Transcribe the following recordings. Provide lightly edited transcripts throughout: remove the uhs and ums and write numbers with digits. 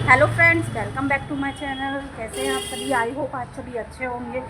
Hello friends, welcome back to my channel. कैसे हैं आप सभी? आई होप आप सभी अच्छे होंगे।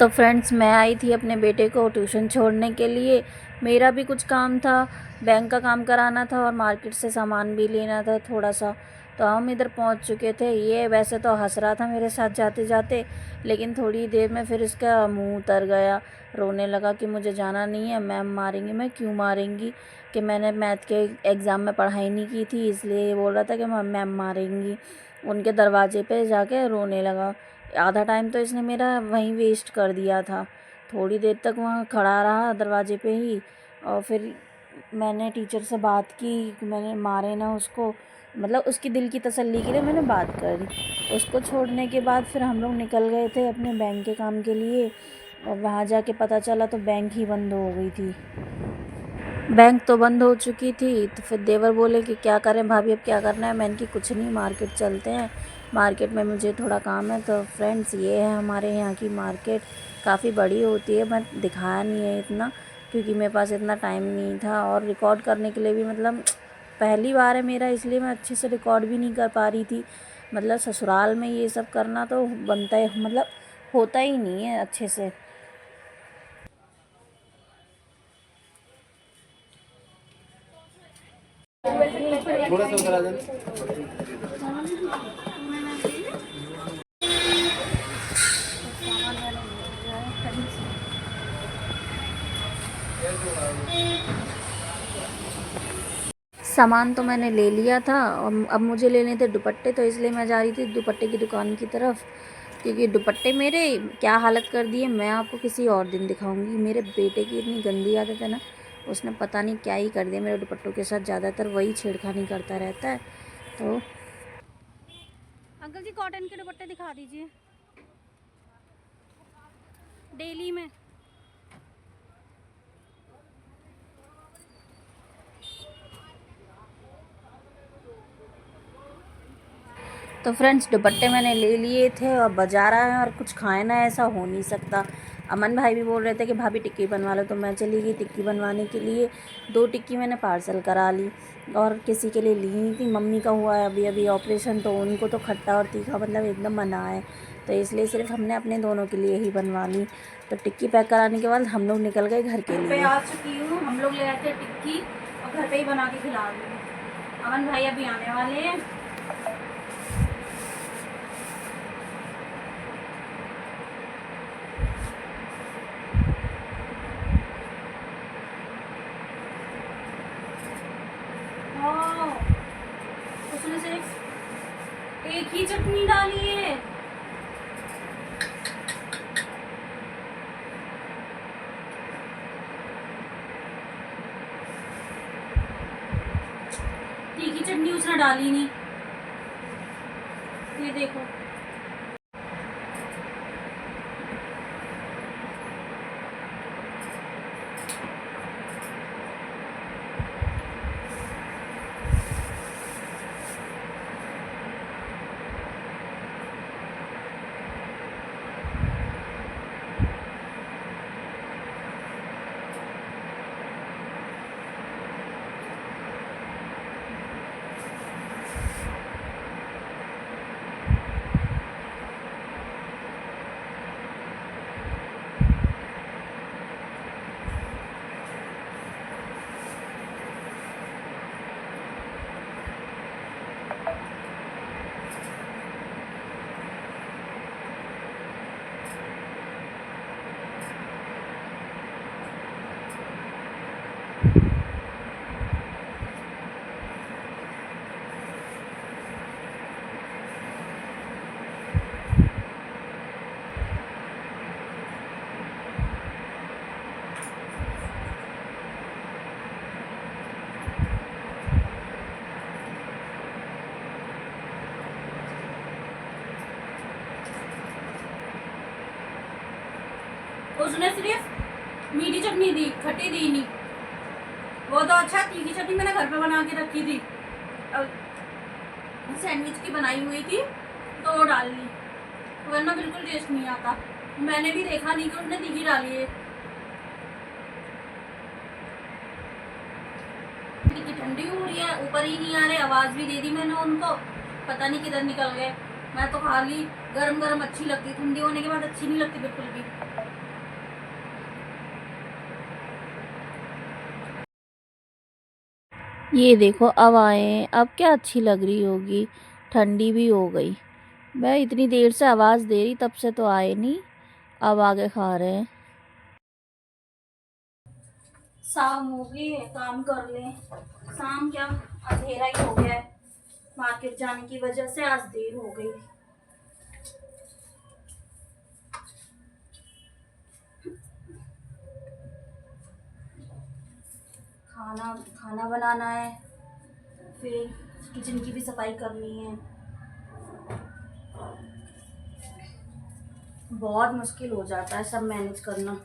तो फ्रेंड्स, मैं आई थी अपने बेटे को ट्यूशन छोड़ने के लिए। मेरा भी कुछ काम था, बैंक का काम कराना था और मार्केट से सामान भी लेना था थोड़ा सा। तो हम इधर पहुंच चुके थे। ये वैसे तो हंस रहा था मेरे साथ जाते जाते, लेकिन थोड़ी देर में फिर इसका मुंह उतर गया। रोने लगा कि मुझे जाना नहीं है, मैम मारेंगी। मैं क्यों मारेंगी? कि मैंने मैथ के एग्ज़ाम में पढ़ाई नहीं की थी, इसलिए ये बोल रहा था कि मैम मारेंगी। उनके दरवाजे पे जाके रोने लगा। आधा टाइम तो इसने मेरा वहीं वेस्ट कर दिया था। थोड़ी देर तक वहाँ खड़ा रहा दरवाजे पे ही, और फिर मैंने टीचर से बात की कि मैंने मारे ना उसको, मतलब उसकी दिल की तसल्ली के लिए मैंने बात करी। उसको छोड़ने के बाद फिर हम लोग निकल गए थे अपने बैंक के काम के लिए, और वहाँ जाके पता चला तो बैंक ही बंद हो गई थी। बैंक तो बंद हो चुकी थी। तो फिर देवर बोले कि क्या करें भाभी, अब क्या करना है? मैंने कि कुछ नहीं, मार्केट चलते हैं, मार्केट में मुझे थोड़ा काम है। तो फ्रेंड्स, ये है हमारे यहाँ की मार्केट। काफ़ी बड़ी होती है, बट दिखाया नहीं है इतना, क्योंकि मेरे पास इतना टाइम नहीं था, और रिकॉर्ड करने के लिए भी मतलब पहली बार है मेरा, इसलिए मैं अच्छे से रिकॉर्ड भी नहीं कर पा रही थी। मतलब ससुराल में ये सब करना तो बनता है, मतलब होता ही नहीं है अच्छे से। थोड़ा सा उधर आ जाना। सामान तो मैंने ले लिया था, और अब मुझे लेने थे दुपट्टे, तो इसलिए मैं जा रही थी दुपट्टे की दुकान की तरफ। क्योंकि दुपट्टे मेरे क्या हालत कर दिए, मैं आपको किसी और दिन दिखाऊंगी। मेरे बेटे की इतनी गंदी आदत है ना, उसने पता नहीं क्या ही कर दिया मेरे दुपट्टों के साथ। ज़्यादातर वही छेड़खानी करता रहता है। तो अंकल जी, कॉटन के दुपट्टे दिखा दीजिए डेली में। तो फ्रेंड्स, दुपट्टे मैंने ले लिए थे और बाजार आए हैं, और कुछ खाए ना, ऐसा हो नहीं सकता। अमन भाई भी बोल रहे थे कि भाभी टिक्की बनवा लो, तो मैं चली गई टिक्की बनवाने के लिए। 2 टिक्की मैंने पार्सल करा ली, और किसी के लिए ली नहीं थी। मम्मी का हुआ है अभी अभी ऑपरेशन, तो उनको तो खट्टा और तीखा मतलब एकदम मना है, तो इसलिए सिर्फ हमने अपने दोनों के लिए ही बनवा ली। तो टिक्की पैक कराने के बाद हम लोग निकल गए घर के लिए। आ चुकी हूँ, हम लोग ले आए थे टिक्की और घर पे ही बना के खिला दी। अमन भाई अभी आने वाले हैं। उसमें से एक ही चटनी डाली है। तीखी चटनी उसने डाली नहीं, ये देखो। उसने सिर्फ मीठी चटनी दी, खट्टी दी नहीं। वो तो अच्छा, तीखी चटनी मैंने घर पे बना के रखी थी, सैंडविच की बनाई हुई थी, तो वो डाल ली, वरना बिल्कुल टेस्ट नहीं आता। मैंने भी देखा नहीं कि उसने तीखी डाली है। टिक्की ठंडी हो रही है, ऊपर ही नहीं आ रहे, आवाज़ भी दे दी मैंने उनको। पता नहीं किधर निकल गए। मैं तो खाली गरम गरम अच्छी लगती, ठंडी होने के बाद अच्छी नहीं लगती बिल्कुल भी। ये देखो अब आए हैं, अब क्या अच्छी लग रही होगी, ठंडी भी हो गई। मैं इतनी देर से आवाज़ दे रही, तब से तो आए नहीं, अब आगे खा रहे हैं। शाम हो गई है, काम कर लें। शाम क्या, अंधेरा ही हो गया है, मार्केट जाने की वजह से आज देर हो गई। खाना खाना बनाना है, फिर किचन की भी सफाई करनी है। बहुत मुश्किल हो जाता है सब मैनेज करना।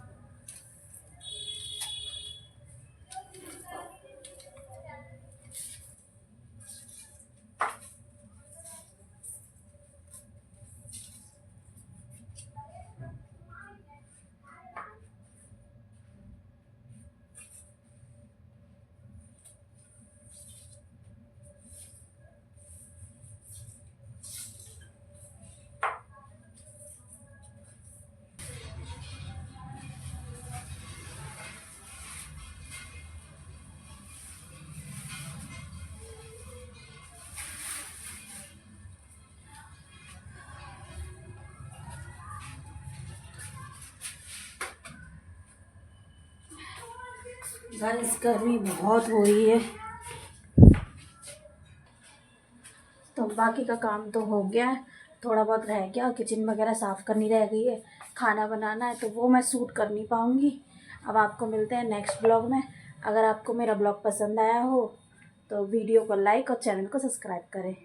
गाइस गर्मी बहुत हो रही है। तो बाकी का काम तो हो गया है, थोड़ा बहुत रह गया, किचन वगैरह साफ़ करनी रह गई है, खाना बनाना है, तो वो मैं शूट कर नहीं पाऊँगी। अब आपको मिलते हैं नेक्स्ट ब्लॉग में। अगर आपको मेरा ब्लॉग पसंद आया हो तो वीडियो को लाइक और चैनल को सब्सक्राइब करें।